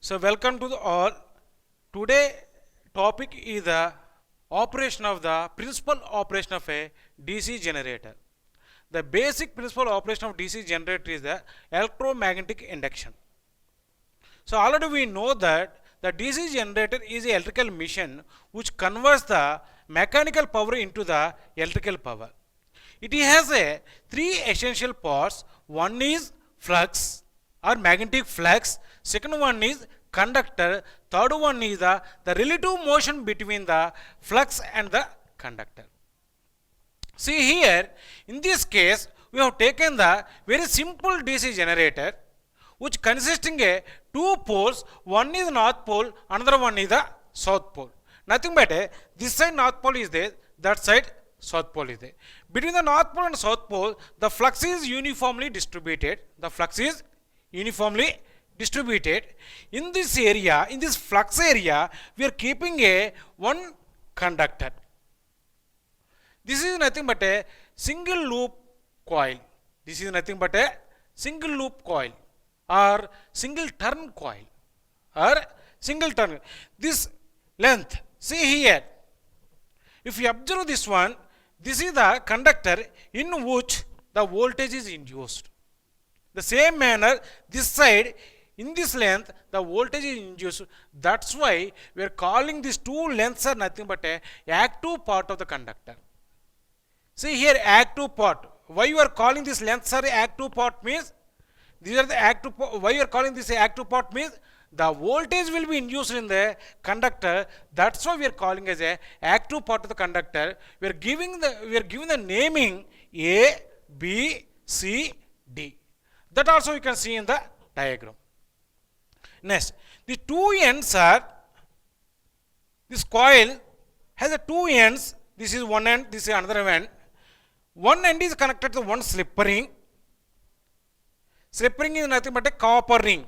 So welcome to the all. Today topic is the operation of the principal operation of a DC generator. The basic principal operation of DC generator is the electromagnetic induction. So already we know that the DC generator is an electrical machine which converts the mechanical power into the electrical power. It has three essential parts. One is flux or magnetic flux. Second one is conductor. Third one is the relative motion between the flux and the conductor. See here, in this case, we have taken the very simple DC generator which consisting of two poles. One is north pole, another one is the south pole. Nothing but this side north pole is there, that side south pole is there. Between the north pole and south pole, the flux is uniformly distributed. The flux is uniformly distributed. In this area, in this flux area, we are keeping a one conductor. This is nothing but a single loop coil. This is nothing but a single loop coil or single turn coil or single turn. This length, see here, if you observe this one, this is the conductor in which the voltage is induced. The same manner, this side, in this length, the voltage is induced. That's why we are calling these two lengths are nothing but a active part of the conductor. See here, active part. Why you are calling this lengths are active part means, these are the active. Why you are calling this active part means the voltage will be induced in the conductor. That's why we are calling as a active part of the conductor. We are giving the naming A, B, C, D. That also you can see in the diagram. Next, the two ends are, this coil has a two ends. This is one end, this is another end. One end is connected to one slip ring. Slip ring is nothing but a copper ring.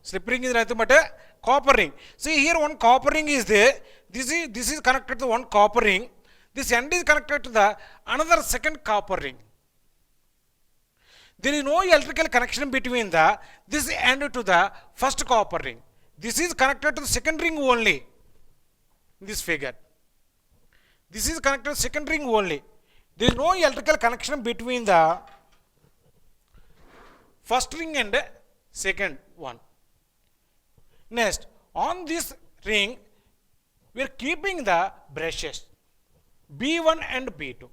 Slip ring is nothing but a copper ring. See here, one copper ring is there. This is connected to one copper ring. This end is connected to the another second copper ring. There is no electrical connection between this end to the first copper ring. This is connected to the second ring only. In this figure, this is connected to the second ring only. There is no electrical connection between the first ring and second one. Next, on this ring, we are keeping the brushes B1 and B2.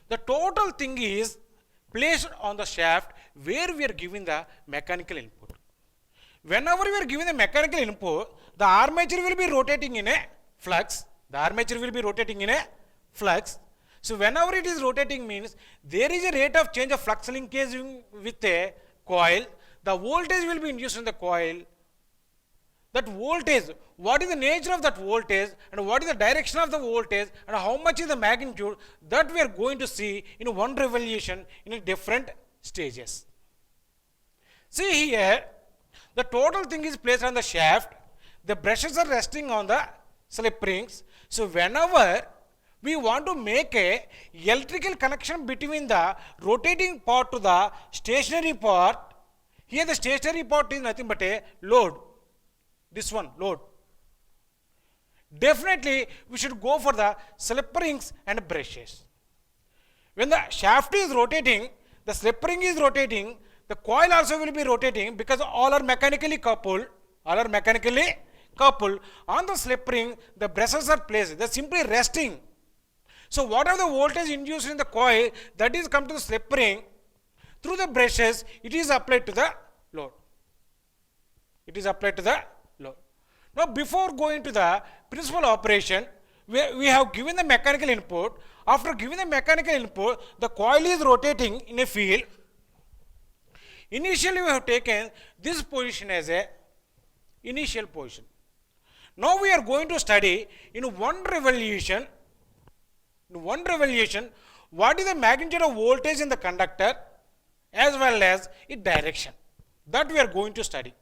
The total thing is placed on the shaft where we are giving the mechanical input. Whenever we are giving the mechanical input, the armature will be rotating in a flux. The armature will be rotating in a flux. So whenever it is rotating means there is a rate of change of flux linkage with a coil. The voltage will be induced in the coil. That voltage, what is the nature of that voltage and what is the direction of the voltage and how much is the magnitude, that we are going to see in one revolution in different stages. See here, the total thing is placed on the shaft. The brushes are resting on the slip rings. So whenever we want to make a electrical connection between the rotating part to the stationary part, here the stationary part is nothing but a load. This one, load. Definitely, we should go for the slip rings and brushes. When the shaft is rotating, the slip ring is rotating, the coil also will be rotating because all are mechanically coupled. All are mechanically coupled. On the slip ring, the brushes are placed. They are simply resting. So, whatever the voltage induced in the coil, that is come to the slip ring. Through the brushes, it is applied to the load. It is applied to the load. Now, before going to the principal operation, we have given the mechanical input. After giving the mechanical input, the coil is rotating in a field. Initially, we have taken this position as a initial position. Now, we are going to study in one revolution, what is the magnitude of voltage in the conductor as well as its direction. That we are going to study.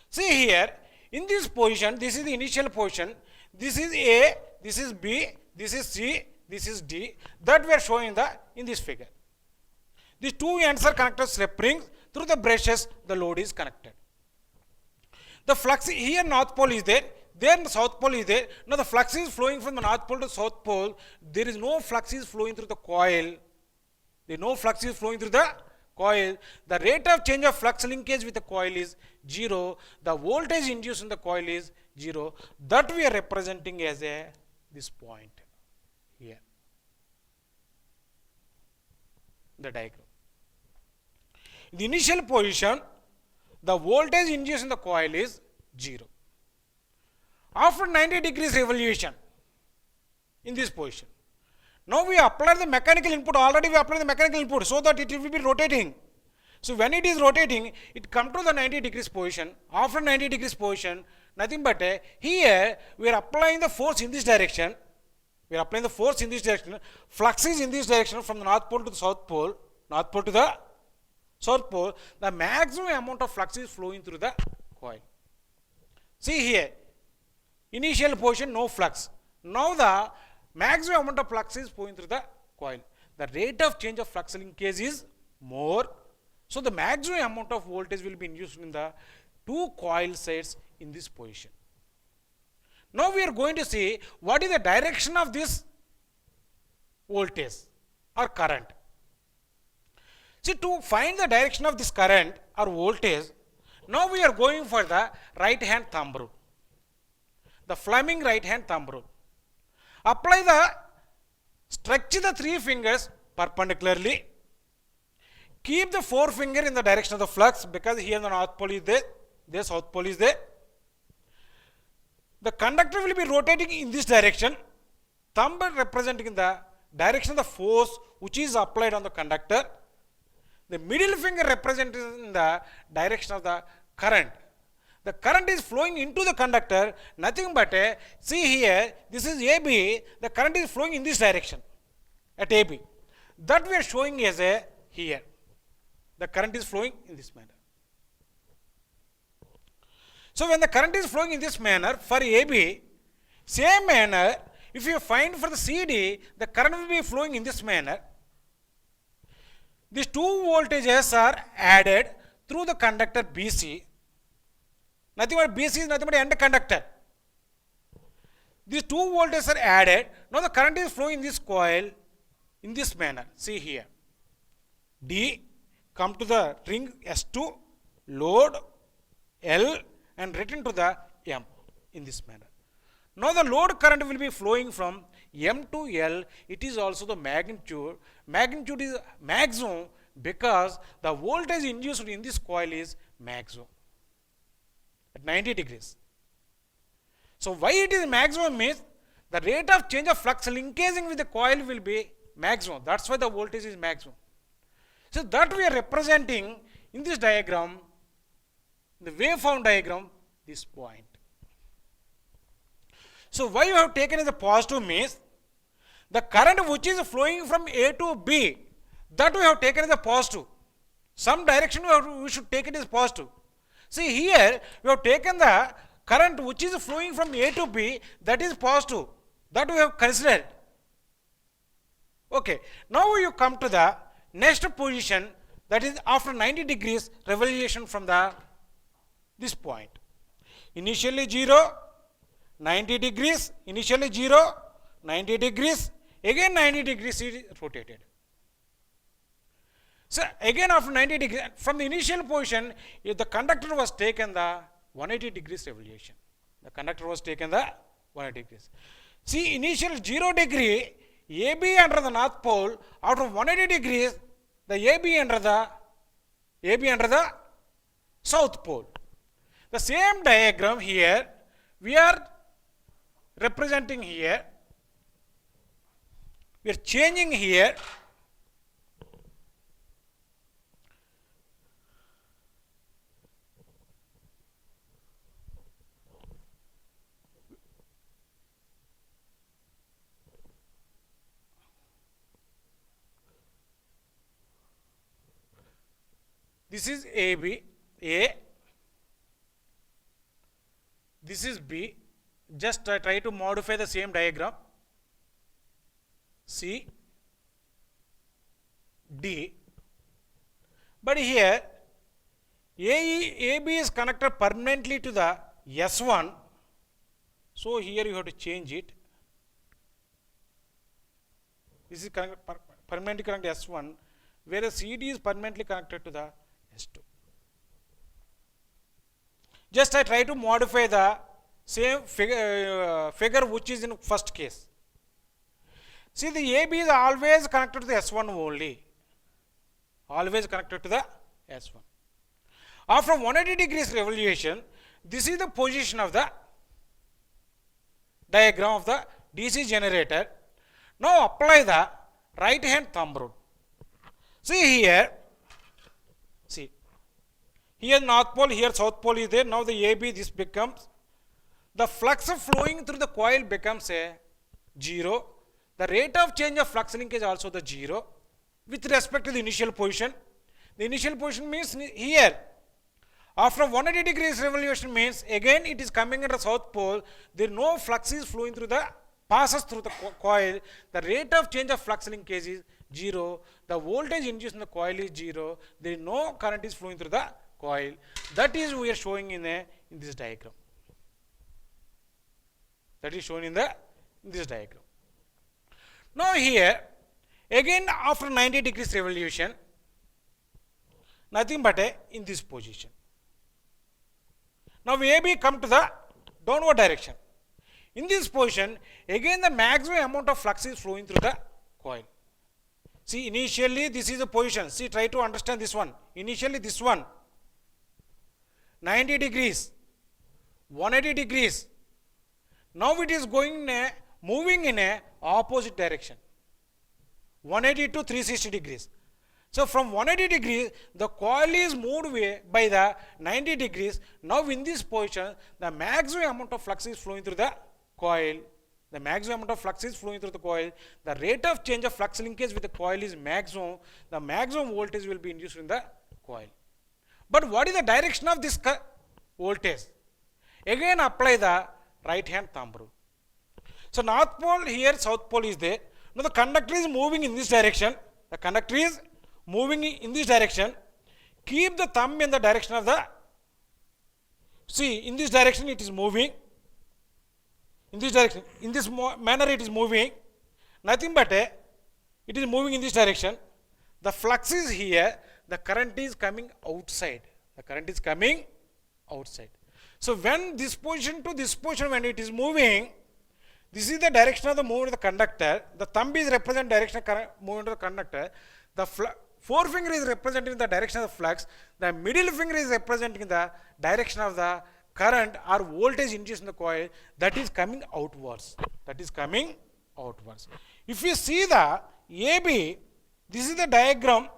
See here, in this position, this is the initial position, this is A, this is B, this is C, this is D, that we are showing in this figure. These two ends are connected slip rings. through the brushes the load is connected. The flux here north pole is there, there the south pole is there. Now the flux is flowing from the north pole to south pole. There is no flux is flowing through the coil. There is no flux is flowing through the coil. The rate of change of flux linkage with the coil is 0. The voltage induced in the coil is 0. That we are representing as a this point here. The diagram. In the initial position, the voltage induced in the coil is 0. After 90 degrees revolution in this position, now we apply the mechanical input. Already we applied the mechanical input so that it will be rotating. So when it is rotating, it comes to the 90 degrees position. After 90 degrees position, nothing but here we are applying the force in this direction. We are applying the force in this direction. Flux is in this direction from the north pole to the south pole. North pole to the south pole. The maximum amount of flux is flowing through the coil. See here, initial position no flux. Now the maximum amount of flux is flowing through the coil. The rate of change of flux linkage is more. So the maximum amount of voltage will be induced in the two coil sides in this position. Now we are going to see what is the direction of this voltage or current. See, to find the direction of this current or voltage, now we are going for the right hand thumb rule. The Fleming right hand thumb rule. Apply the, stretch the three fingers perpendicularly. Keep the forefinger in the direction of the flux because here the north pole is there, the south pole is there. The conductor will be rotating in this direction. Thumb representing the direction of the force which is applied on the conductor. The middle finger representing the direction of the current. The current is flowing into the conductor, nothing but see here, this is AB, the current is flowing in this direction at AB. That we are showing as a here. The current is flowing in this manner. So when the current is flowing in this manner for AB, same manner, if you find for the CD, the current will be flowing in this manner. These two voltages are added through the conductor BC. Nothing but BC is nothing but end conductor. These two voltages are added. Now the current is flowing in this coil in this manner. See here. D come to the ring S2, load L and return to the M in this manner. Now the load current will be flowing from M to L. It is also the magnitude. Magnitude is maximum because the voltage induced in this coil is maximum at 90 degrees. So why it is maximum means the rate of change of flux linkaging with the coil will be maximum. That's why the voltage is maximum. So that we are representing in this diagram, the waveform diagram, this point. So why you have taken as a positive means the current which is flowing from A to B, that we have taken as a positive. Some direction we should take it as positive. See here we have taken the current which is flowing from A to B, that is positive. That we have considered. Okay. Now you come to the next position, that is after 90 degrees revolution from the this point. Initially 0, 90 degrees, initially 0, 90 degrees, again 90 degrees it is rotated. So again after 90 degrees, from the initial position, if the conductor was taken the 180 degrees revolution. The conductor was taken the 180 degrees. See, initial 0 degree, AB under the north pole, after 180 degrees, the AB under the south pole. The same diagram here, we are representing here, we are changing here. This is AB, A, this is B. Just try to modify the same diagram. C, D. But here AB is connected permanently to the S1. So here you have to change it. This is permanently connected to S1, whereas CD is permanently connected to the S2. Just I try to modify the same figure which is in first case. See, the AB is always connected to the S1 only. Always connected to the S1. After 180 degrees revolution, this is the position of the diagram of the DC generator. Now apply the right hand thumb rule. See here, see, here north pole, here south pole is there. Now the AB, this becomes, the flux flowing through the coil becomes a 0. The rate of change of flux linkage also the 0 with respect to the initial position. The initial position means here. After 180 degrees revolution means again it is coming at the south pole. There no flux is flowing through the, passes through the coil. The rate of change of flux linkage is 0. The voltage induced in the coil is 0. There is no current is flowing through the coil. That is we are showing in this diagram. That is shown in this diagram. Now here again after 90 degrees revolution, nothing but in this position. Now AB come to the downward direction. In this position, again the maximum amount of flux is flowing through the coil. See, initially this is the position. See, try to understand this one. Initially this one, 90 degrees, 180 degrees. Now it is going moving in a opposite direction. 180 to 360 degrees. So from 180 degrees, the coil is moved away by the 90 degrees. Now in this position, the maximum amount of flux is flowing through the coil. The maximum amount of flux is flowing through the coil. The rate of change of flux linkage with the coil is maximum. The maximum voltage will be induced in the coil. But what is the direction of this voltage? Again apply the right hand thumb rule. So north pole here, south pole is there. Now the conductor is moving in this direction. The conductor is moving in this direction. Keep the thumb in the direction of the, see, in this direction it is moving. In this direction, in this manner it is moving. Nothing but it is moving in this direction. The flux is here. The current is coming outside. The current is coming outside. So when this position to this position, when it is moving, this is the direction of the movement of the conductor. The thumb is represent direction of movement of the conductor. The forefinger is representing the direction of the flux. The middle finger is representing the direction of the current or voltage induced in the coil that is coming outwards. That is coming outwards. If you see the AB, this is the diagram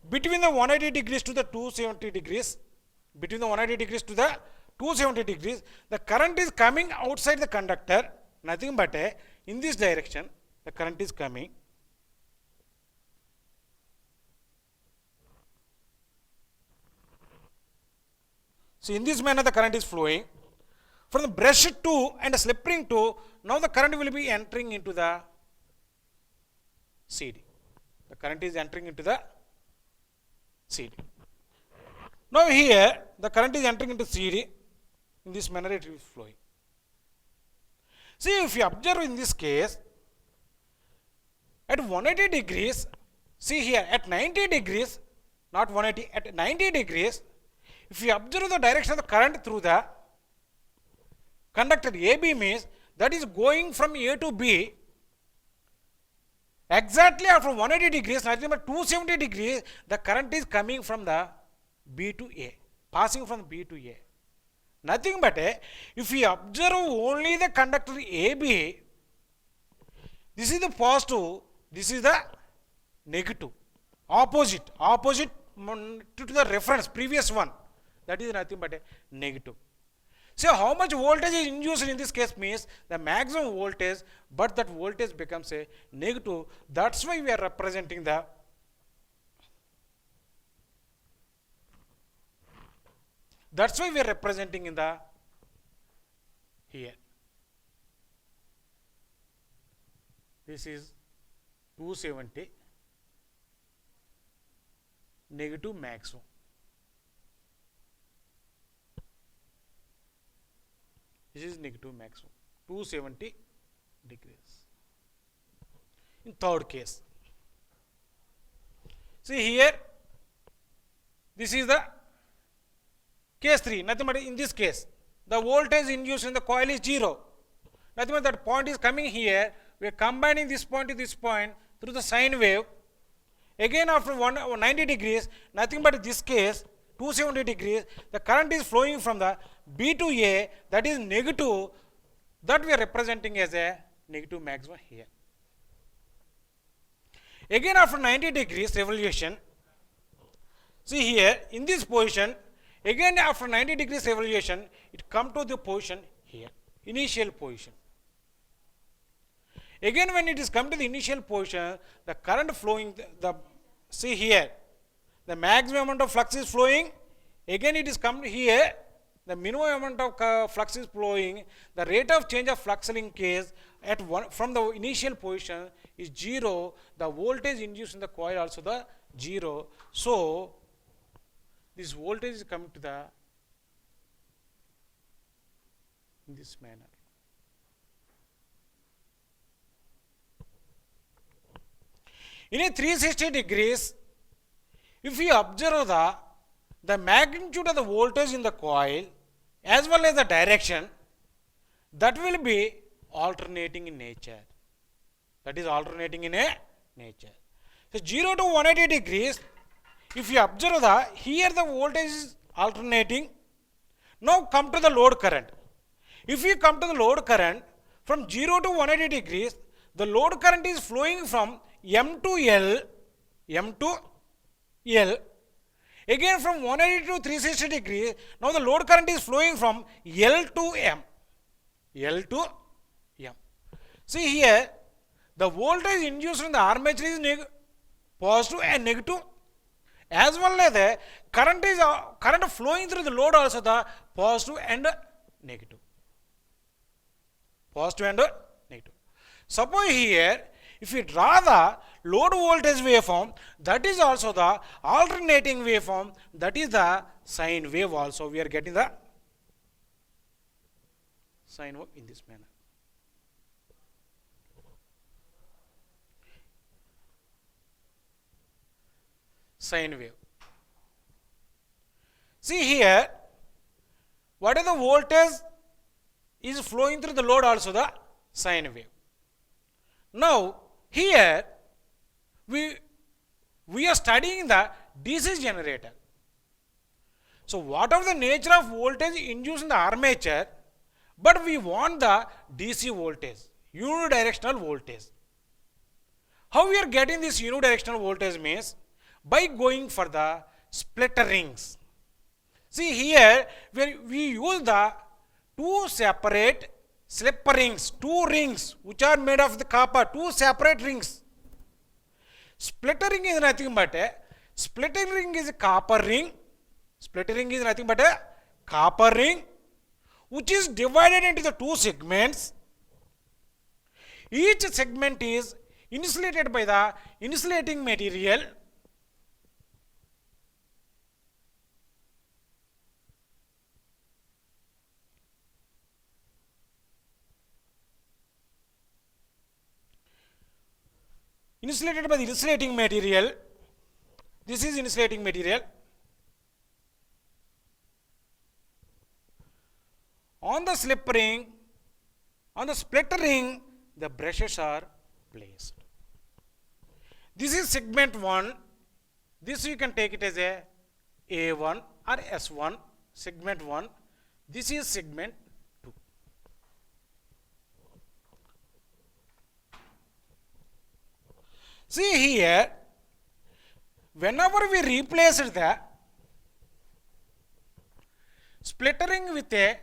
between the 180 degrees to the 270 degrees. Between the 180 degrees to the 270 degrees, the current is coming outside the conductor. Nothing but in this direction, the current is coming. So in this manner the current is flowing. From the brush 2 and the slip ring 2, now the current will be entering into the CD. The current is entering into the CD. Now here the current is entering into CD. In this manner it is flowing. See, if you observe in this case, at 180 degrees, see here at 90 degrees, not 180, at 90 degrees, if you observe the direction of the current through the conductor AB means that is going from A to B. Exactly after 180 degrees, not remember 270 degrees, the current is coming from the B to A, passing from B to A. Nothing but if you observe only the conductor AB, this is the positive, this is the negative, opposite to the reference, previous one. That is nothing but negative. So how much voltage is induced in this case means the maximum voltage, but that voltage becomes a negative. That's why we are representing the in the here. This is 270 negative maximum. This is negative maximum, 270 degrees. In third case, see here, this is the case 3, nothing but in this case, the voltage induced in the coil is 0. Nothing but that point is coming here, we are combining this point to this point through the sine wave. Again after 190 degrees, nothing but this case, 270 degrees, the current is flowing from the B to A, that is negative, that we are representing as a negative maximum here. Again after 90 degrees revolution, see here, in this position, again after 90 degrees revolution, it come to the position here, initial position. Again when it is come to the initial position, the current flowing, see here, the maximum amount of flux is flowing, again it is come here, the minimum amount of flux is flowing, the rate of change of flux linkage at from the initial position is 0, the voltage induced in the coil also the 0. So this voltage is coming to the in this manner. In a 360 degrees, if we observe the magnitude of the voltage in the coil as well as the direction, that will be alternating in nature. That is alternating in a nature. So 0 to 180 degrees, if you observe here the voltage is alternating. Now come to the load current. If you come to the load current, from 0 to 180 degrees, the load current is flowing from M to L, M to L. Again from 180 to 360 degrees, now the load current is flowing from L to M, L to M. See here, the voltage induced in the armature is positive and negative, as well as the current flowing through the load also the positive and negative. Positive and negative. Suppose here, if we draw the load voltage waveform, that is also the alternating waveform, that is the sine wave also. We are getting the sine wave in this manner. Sine wave. See here, what is the voltage is flowing through the load also the sine wave. Now here we are studying the DC generator. So whatever the nature of voltage induced in the armature, but we want the DC voltage, unidirectional voltage. How we are getting this unidirectional voltage means by going for the splitter rings. See here we use the two separate slipper rings, two rings which are made of the copper, two separate rings. Splitter ring is nothing but a splitter ring is a copper ring. Splitter ring is nothing but a copper ring which is divided into the two segments. Each segment is insulated by the insulating material. Insulated by the insulating material. This is insulating material. On the slip ring, on the splitter ring, the brushes are placed. This is segment 1. This you can take it as a A1 or S1, segment 1. This is segment 2. See here, whenever we replace the splittering with a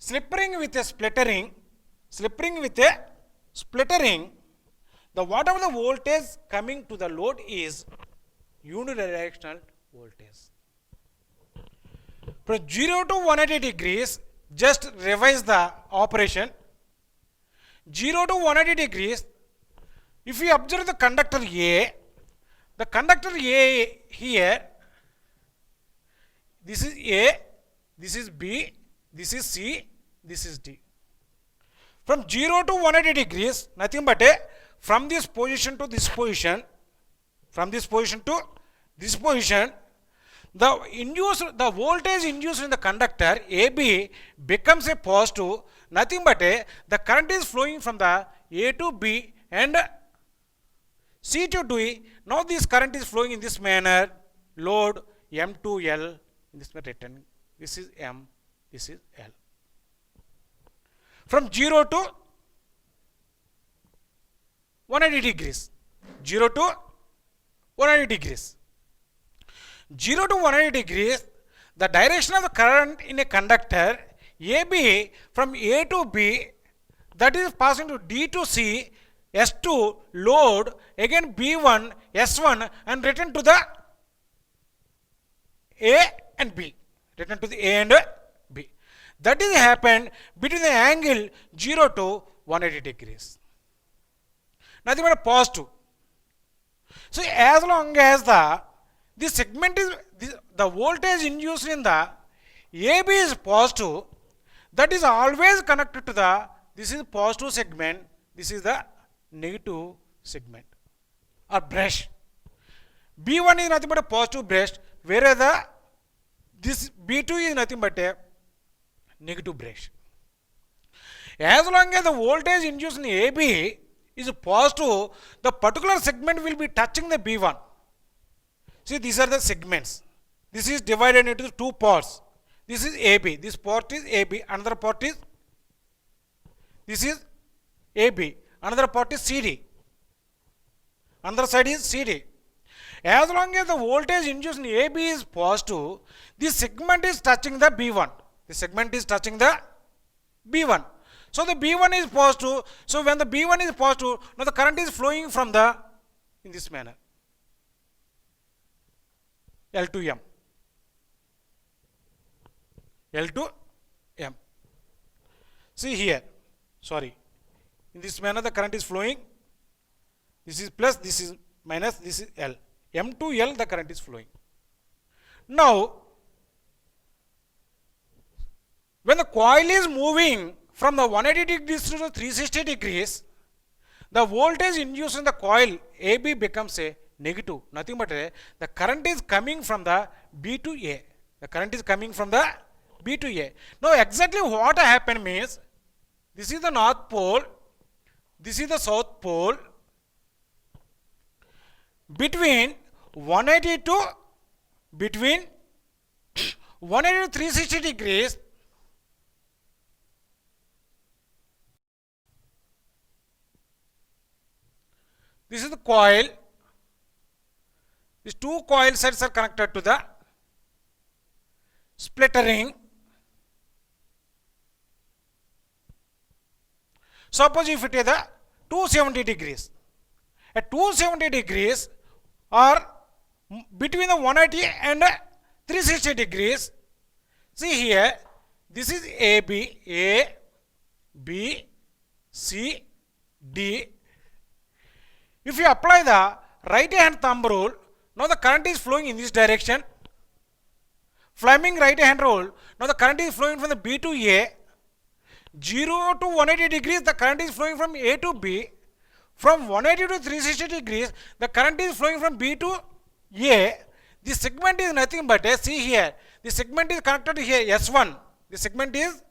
slippering with a splittering, slippering with a splittering, the whatever the voltage coming to the load is unidirectional voltage. From 0 to 180 degrees, just revise the operation. 0 to 180 degrees, if we observe the conductor A, the conductor A here, this is A, this is B, this is C, this is D. From 0 to 180 degrees, nothing but a from this position to this position, from this position to this position, the voltage induced in the conductor AB becomes a positive, nothing but the current is flowing from the A to B and C to D. Now this current is flowing in this manner, load M to L, in this manner written, this is M, this is L. From 0 to 180 degrees, 0 to 180 degrees. 0 to 180 degrees, the direction of the current in a conductor AB from A to B, that is passing to D to C, S2 load, again B1, S1 and return to the A and B. Return to the A and B. That is happened between the angle 0 to 180 degrees. Nothing but a positive. So as long as this segment is, the voltage induced in the AB is positive, that is always connected to this is positive segment, this is the negative segment or brush. B1 is nothing but a positive brush, whereas this B2 is nothing but a negative brush. As long as the voltage induced in AB is positive, the particular segment will be touching the B1. See, these are the segments. This is divided into two parts. This is AB. This part is AB. Another part is, this is AB. Another part is CD. Another side is CD. As long as the voltage induced in AB is positive, this segment is touching the B1. The segment is touching the B1. So the B1 is positive. So when the B1 is positive, now the current is flowing from in this manner. L to M. L to M. See here. Sorry. In this manner the current is flowing. This is plus, this is minus, this is L. M to L the current is flowing. Now, when the coil is moving from the 180 degrees to the 360 degrees, the voltage induced in the coil AB becomes a negative. Nothing but the current is coming from the B to A. The current is coming from the B to A. Now exactly what happened means, this is the north pole, this is the south pole. Between 180 to 360 degrees, this is the coil. These two coil sets are connected to the splitter ring. Suppose if it is the 270 degrees. At 270 degrees or between the 180 and 360 degrees, see here, this is AB, A, B, C, D. If you apply the right hand thumb rule, now the current is flowing in this direction. Fleming right hand rule, now the current is flowing from the B to A. 0 to 180 degrees, the current is flowing from A to B. From 180 to 360 degrees, the current is flowing from B to A. This segment is nothing but, see here, the segment is connected to here, S1. The segment is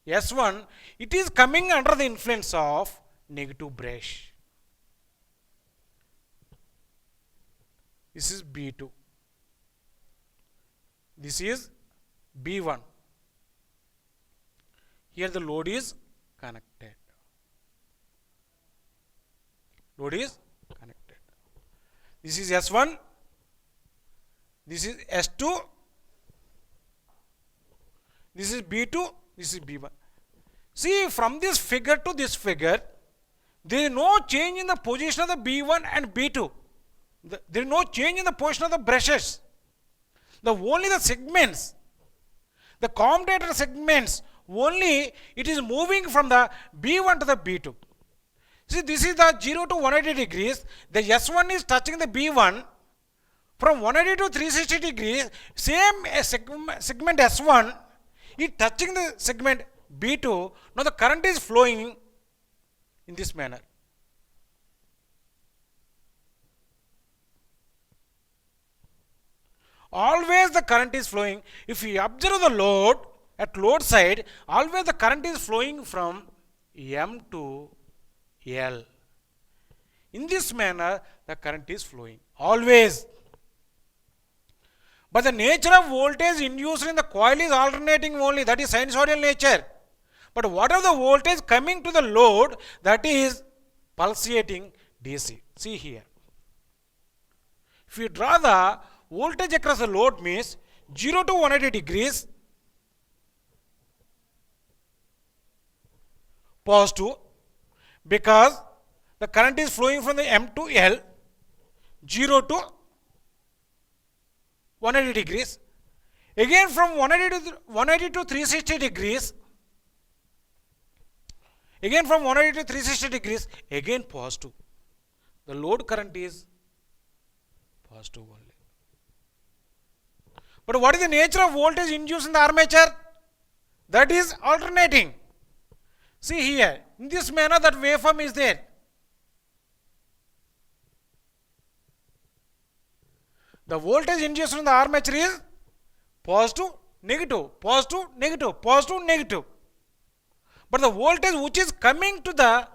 S1. It is coming under the influence of negative brush. This is B2. This is B1. Here the load is connected. Load is connected. This is S1. This is S2. This is B2. This is B1. See, from this figure to this figure, there is no change in the position of the B1 and B2. There is no change in the position of the brushes. Only the segments, the commutator segments, only it is moving from the B1 to the B2. See, this is the 0 to 180 degrees. The S1 is touching the B1. From 180 to 360 degrees, same segment S1 is touching the segment B2. Now the current is flowing in this manner. Always the current is flowing. If you observe the load at load side, always the current is flowing from M to L. In this manner, the current is flowing. Always. But the nature of voltage induced in the coil is alternating only. That is sinusoidal nature. But what are the voltage coming to the load? That is pulsating DC. See here. If you draw the voltage across the load means 0 to 180 degrees positive, because the current is flowing from the M to L, 0 to 180 degrees. Again from 180 to 360 degrees. Again from 180 to 360 degrees, again positive. The load current is positive only. But what is the nature of voltage induced in the armature? That is alternating. See here, in this manner that waveform is there. The voltage induced in the armature is positive, negative, positive, negative, positive, negative. But the voltage which is coming to the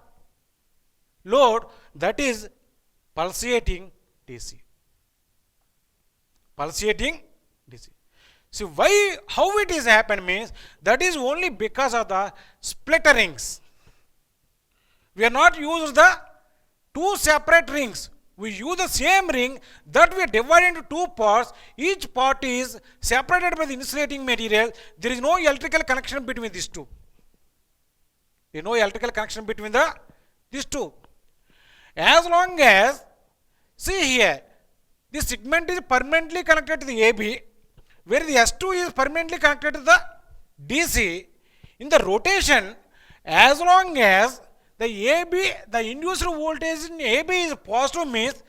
load, that is pulsating DC. Pulsating DC. See why, how it is happened means, that is only because of the splitter rings. We are not used the two separate rings. We use the same ring that we are divided into two parts. Each part is separated by the insulating material. There is no electrical connection between these two. There is no electrical connection between these two. As long as, see here, this segment is permanently connected to the AB, where the S2 is permanently connected to the DC. In the rotation, as long as the AB, the induced voltage in AB is positive means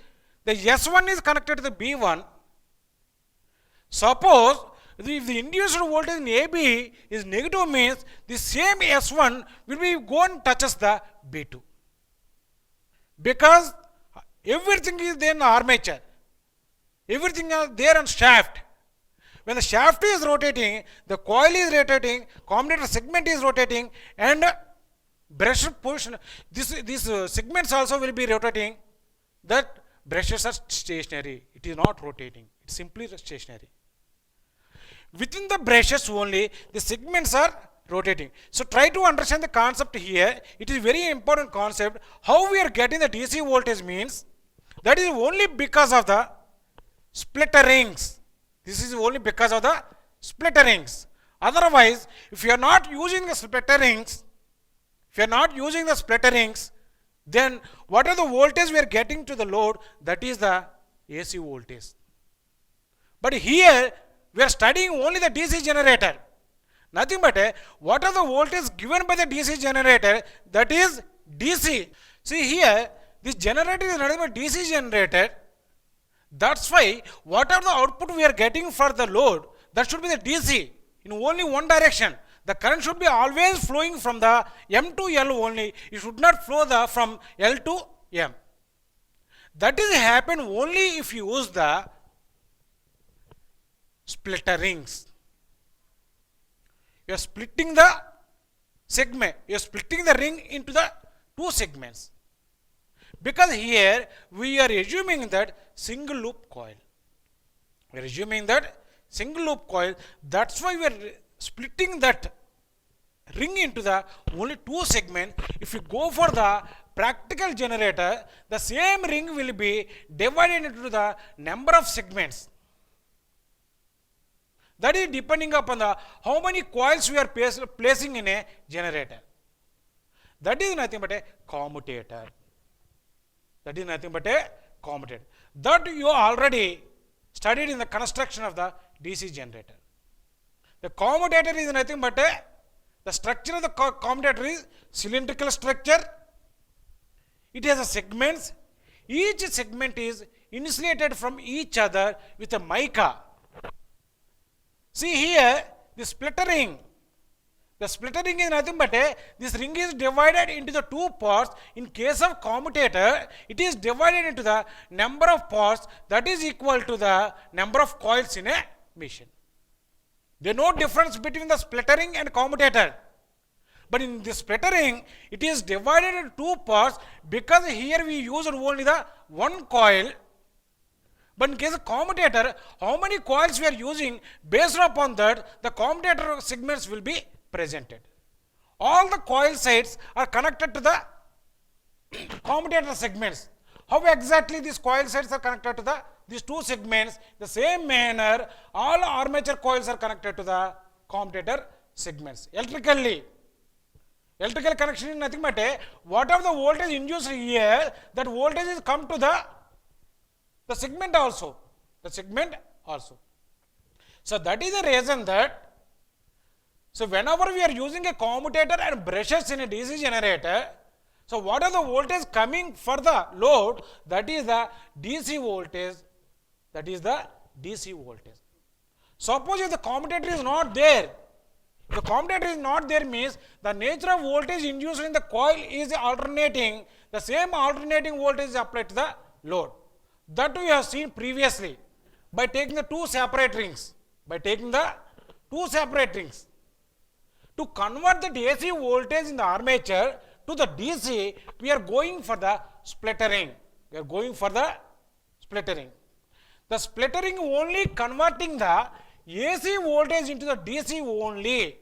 the S1 is connected to the B1. Suppose if the induced voltage in AB is negative means the same S1 will be go and touches the B2. Because everything is there in the armature. Everything is there on shaft. When the shaft is rotating, the coil is rotating, commutator segment is rotating, and brush position, these segments also will be rotating. That brushes are stationary. It is not rotating. It is simply stationary. Within the brushes only, the segments are rotating. So try to understand the concept here. It is very important concept. How we are getting the DC voltage means, that is only because of the splitter rings. This is only because of the splitter rings. Otherwise, if you are not using the splitter rings, then what are the voltage we are getting to the load? That is the AC voltage. But here we are studying only the DC generator. Nothing but what are the voltage given by the DC generator? That is DC. See here, this generator is nothing but DC generator. That's why whatever the output we are getting for the load, that should be the DC in only one direction. The current should be always flowing from the M to L only. It should not flow from L to M. That is happen only if you use the splitter rings. You are splitting the segment. You are splitting the ring into the two segments. Because here we are assuming that single loop coil. We are assuming that single loop coil. That's why we are splitting that ring into the only two segments. If you go for the practical generator, the same ring will be divided into the number of segments. That is depending upon the how many coils we are placing in a generator. That is nothing but a commutator. That is nothing but a commutator. That you already studied in the construction of the DC generator. The commutator is nothing but the structure of the commutator is cylindrical structure. It has a segments. Each segment is insulated from each other with a mica. See here, the splitter ring. The splittering is nothing but this ring is divided into the two parts. In case of commutator, it is divided into the number of parts that is equal to the number of coils in a machine. There is no difference between the splittering and commutator. But in the splittering, it is divided into two parts because here we use only the one coil. But in case of commutator, how many coils we are using, based upon that, the commutator segments will be presented. All the coil sides are connected to the commutator segments. How exactly these coil sides are connected to these two segments? The same manner, all armature coils are connected to the commutator segments. Electrical connection is nothing but whatever the voltage induced here, that voltage is come to the segment also. So that is the reason that, so whenever we are using a commutator and brushes in a DC generator, so what are the voltage coming for the load? That is the DC voltage. Suppose if the commutator is not there, means the nature of voltage induced in the coil is alternating. The same alternating voltage is applied to the load. That we have seen previously by taking the two separate rings. To convert the AC voltage in the armature to the DC, we are going for the splittering. The splittering only converting the AC voltage into the DC only.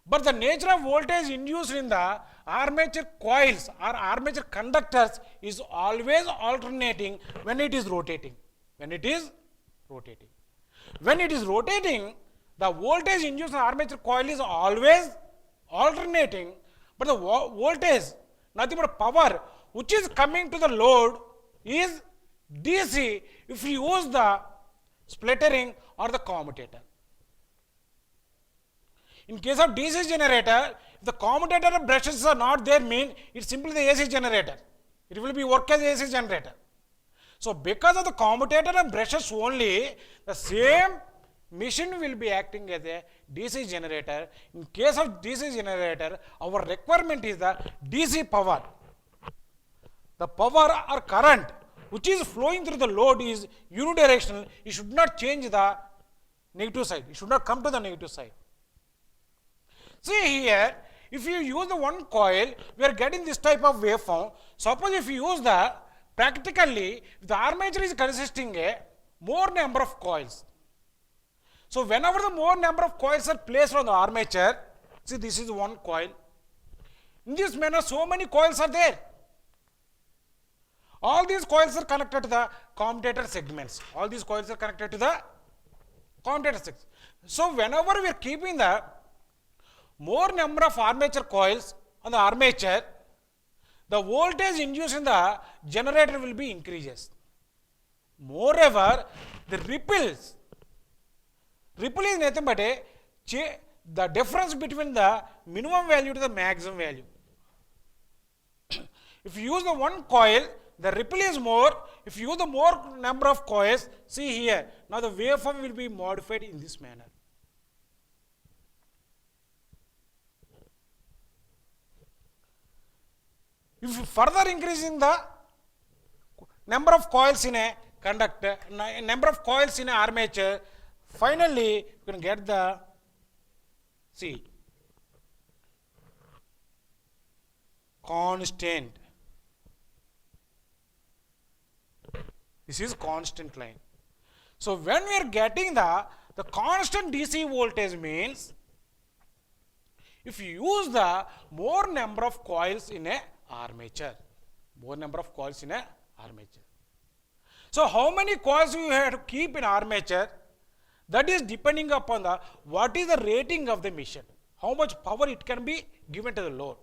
But the nature of voltage induced in the armature coils or armature conductors is always alternating when it is rotating. When it is rotating, the voltage induced in the armature coil is always alternating, but the voltage, nothing but power, which is coming to the load is DC if you use the splittering or the commutator. In case of DC generator, if the commutator and brushes are not there, mean it's simply the AC generator. It will be work as AC generator. So because of the commutator and brushes only, the same machine will be acting as a DC generator. In case of DC generator, our requirement is the DC power. The power or current which is flowing through the load is unidirectional. It should not change the negative side. It should not come to the negative side. See here, if you use the one coil, we are getting this type of waveform. Suppose if you use practically, the armature is consisting a more number of coils. So whenever the more number of coils are placed on the armature, see this is one coil. In this manner, so many coils are there. All these coils are connected to the commutator segments. So whenever we are keeping the more number of armature coils on the armature, the voltage induced in the generator will be increases. Moreover, the ripple is nothing but the difference between the minimum value to the maximum value. If you use the one coil, the ripple is more. If you use the more number of coils, see here, now the waveform will be modified in this manner. If you further increasing the number of coils in a conductor, number of coils in an armature, finally you can get the, see, constant. This is constant line. So when we are getting the constant DC voltage means, if you use the more number of coils in a armature, So how many coils you have to keep in armature? That is depending upon what is the rating of the machine. How much power it can be given to the load.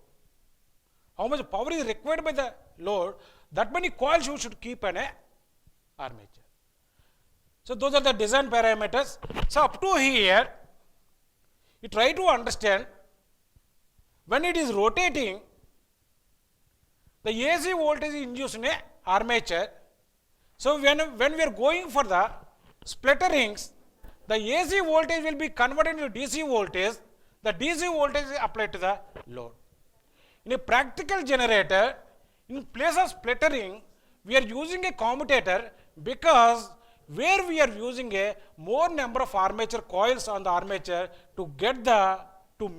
How much power is required by the load, that many coils you should keep in a armature. So those are the design parameters. So up to here, you try to understand when it is rotating, the AC voltage is induced in a armature. So when we are going for the splitterings, the AC voltage will be converted into DC voltage. the DC voltage is applied to the load. In a practical generator, in place of splittering, we are using a commutator because where we are using a more number of armature coils on the armature to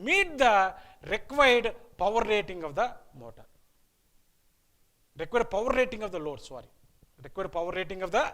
meet the required power rating of the motor. Required power rating of the load, required power rating of the